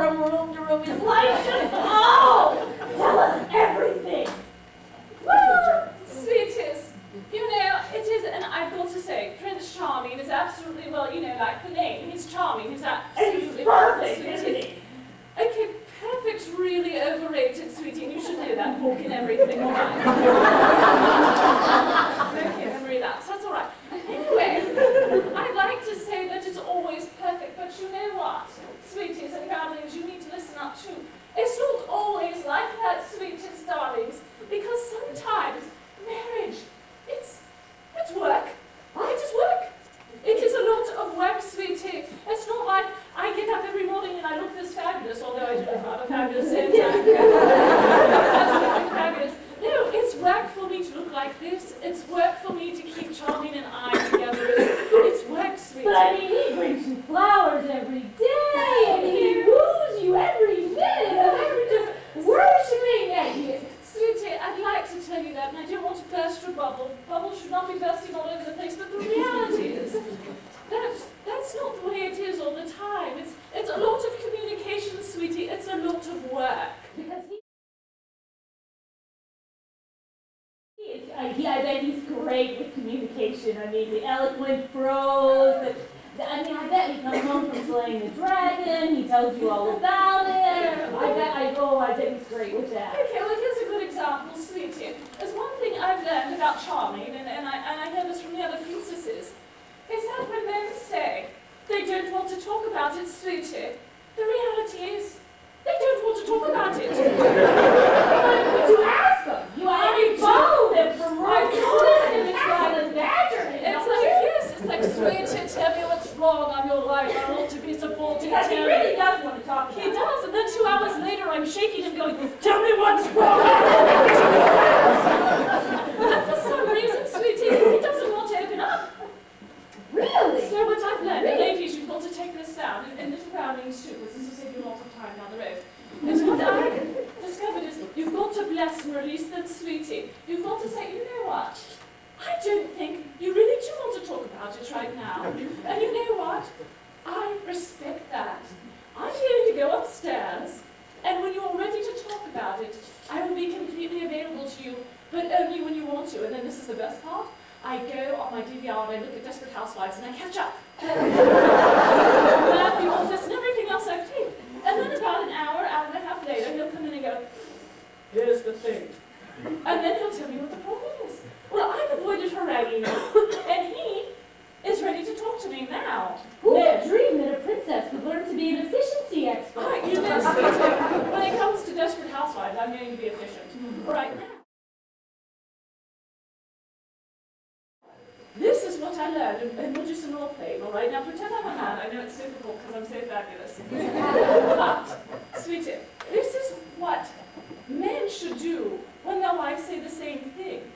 from room to room. His life's just, oh, tell us everything. Well, sweeties, you know, it is, and I've got to say, Prince Charming is absolutely, well, you know, like the name, he's charming, he's absolutely perfect, isn't he? Okay, perfect's really overrated, sweetie, and you should know that, walk in everything, all right? Okay, memory lapse, that's all right. Anyway, I'd like to say that it's always perfect, but you know what, sweeties and darlings, you need to listen up too. It's not always like that, sweeties, darlings, because sometimes marriage, it's work. It is work. It is a lot of work, sweetie. It's not like I get up every morning and I look this fabulous, although I do look rather fabulous same time. Absolutely fabulous. No, it's work for me to look like this. It's work for me to keep Charming and I together. It's work, sweetie. But I mean, he brings you flowers every day, and he woos you every minute, and I'm just worshiping at you. Sweetie, I'd like to tell you that, and I don't want to burst your bubble. Bubbles should not be bursting all over the place, but the reality is that's not the way it is all the time. It's a lot of communication, sweetie. It's a lot of work. Because I bet he's great with communication. I mean, the eloquent prose. I bet he comes home from slaying the dragon. He tells you all about it. I bet he's great with that. Okay, well, here's a good example, sweetie. There's one thing I've learned about Charming, and I hear this from the other princesses, is that when men say they don't want to talk about it, sweetie, the reality is they don't want to talk about it. But you ask them. You follow them from right to left, and it's like a badger. It's like, yes, it's like, sweetie, tell me what's wrong. I'm your wife. I want to be supporting. Because he really does want to talk about it. He does, and then 2 hours later, I'm shaking him going, tell me what's wrong. And for some reason, sweetie, he doesn't want to open up. Really? So much I've learned. Really? Ladies, you've got to take this down, and little Brownings too, because this will save you a lot of time down the road. It's what I discovered is you've got to bless and release them, sweetie. You've got to say, you know what? I don't think you really do want to talk about it right now. And you know what? I respect that. I'm going to go upstairs, and when you're ready to talk about it, I will be completely available to you, but only when you want to. And then this is the best part. I go on my DVR and I look at Desperate Housewives and I catch up. And the office and everything else I've taped. And then about an hour and a half later, he'll come in and go, here's the thing. And then he'll tell me what the problem is. Well, I've avoided haranguing him, and he is ready to talk to me now. Who would dream that a princess could learn to be an efficiency expert? Right, you know, sweetie, when it comes to Desperate Housewives, I'm going to be efficient. Right now. This is what I learned, and we'll do some role playing, all right? Now pretend I'm a man. I know it's difficult because I'm so fabulous. But, sweetie, this is what men should do when their wives say the same thing.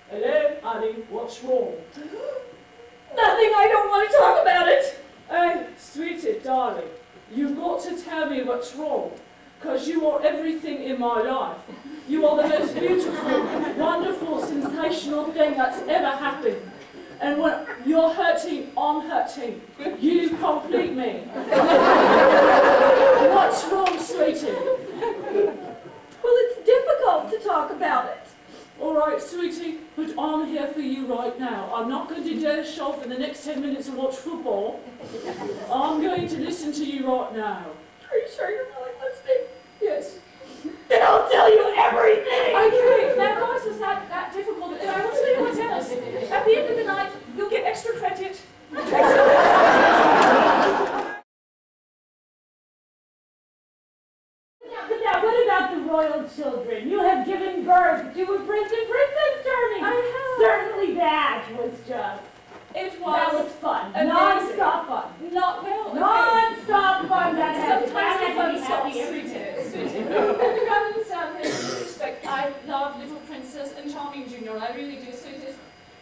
Hello, honey, what's wrong? Nothing, I don't want to talk about it. Oh, sweetie, darling, you've got to tell me what's wrong, because you are everything in my life. You are the most beautiful, wonderful, sensational thing that's ever happened. And when you're hurting, I'm hurting. You complete me. What's wrong, sweetie? Well, it's difficult to talk about it. All right, sweetie, but I'm here for you right now. I'm not going to doze off in the next 10 minutes and watch football. I'm going to listen to you right now. Are you sure you're really listening? Yes. Then I'll tell you everything! Okay, now guys, was that difficult? And I will tell you what else. At the end of the night, you'll get extra credit. Now, what about the royal children? You have given birth to a prince and princess, Charming. I have. Certainly that was just... It was. That was fun. Amazing. Non-stop fun. Not well. Okay. Non-stop fun. Sometimes the fun happy stops. every day. And rather than sound here with respect, I love Little Princess and Charming Jr. I really do, sweeties.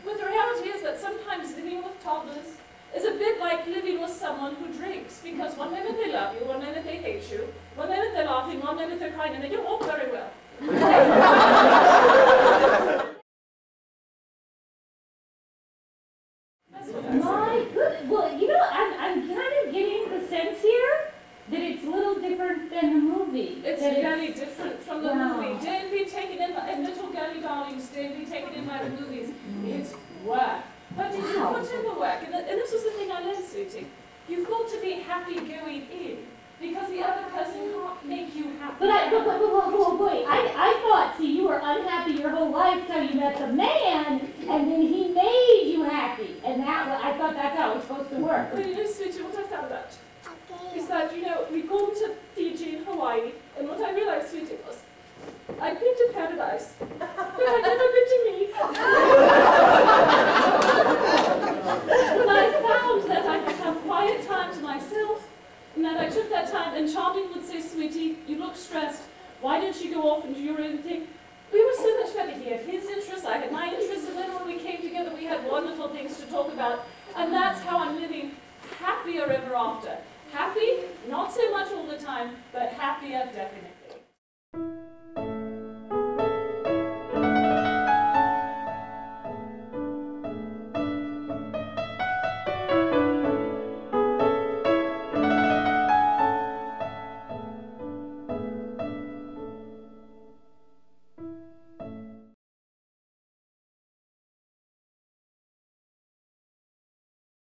But the reality is that sometimes living with toddlers is a bit like living with someone who drinks, because one minute they love you, one minute they hate you, one minute they're laughing, one minute they're crying, and they don't walk very well. My goodness. Well, you know, I'm kind of getting the sense here that it's a little different in the movie. It's very different from the Wow. movie. Don't be taken in by little girly darlings. Don't be taken in by the movies. It's work. But you do whatever work. And this was the thing I learned, sweetie. You've got to be happy going in. Because the other person can't make you happy. But wait, I thought, see, you were unhappy your whole life till you met the man, and then he made you happy. And I thought that's how it's supposed to work. Well, you know, sweetie, what I found out is that, you know, we've gone to Fiji and Hawaii, and what I realized, sweetie, was I've been to paradise, but I've never been to me. But I found that I could have quiet time to myself, and that I took that time, and Charming would say, sweetie, you look stressed. Why don't you go off and do your own thing? We were so much better. He had his interests, I had my interests, and then when we came together, we had wonderful things to talk about. And that's how I'm living happier ever after. Happy, not so much all the time, but happier definitely.